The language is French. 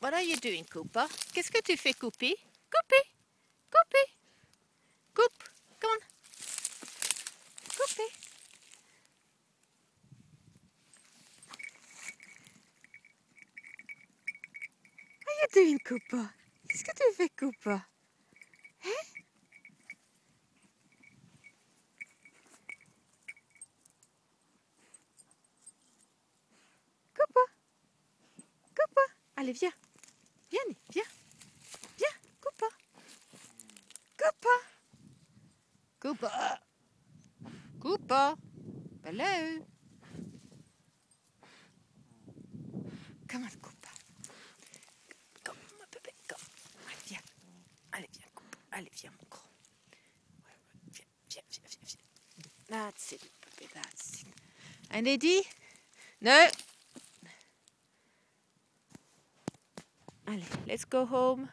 What are you doing, Cooper? Qu'est-ce que tu fais, Coopy? Coopy! Coopy! Coop! Come on! Coopy! What are you doing, Cooper? Qu'est-ce que tu fais, Cooper? Hein? Cooper! Cooper! Allez, viens! Viens, viens! Viens, Cooper! Cooper! Cooper! Cooper! Hello! Come on, Cooper! Come, mon bébé, come! Allez, viens! Allez, viens, Cooper! Allez, viens, mon grand! Viens, viens, viens, viens, viens! That's it, baby, that's it. And Eddie? No! Allez, let's go home.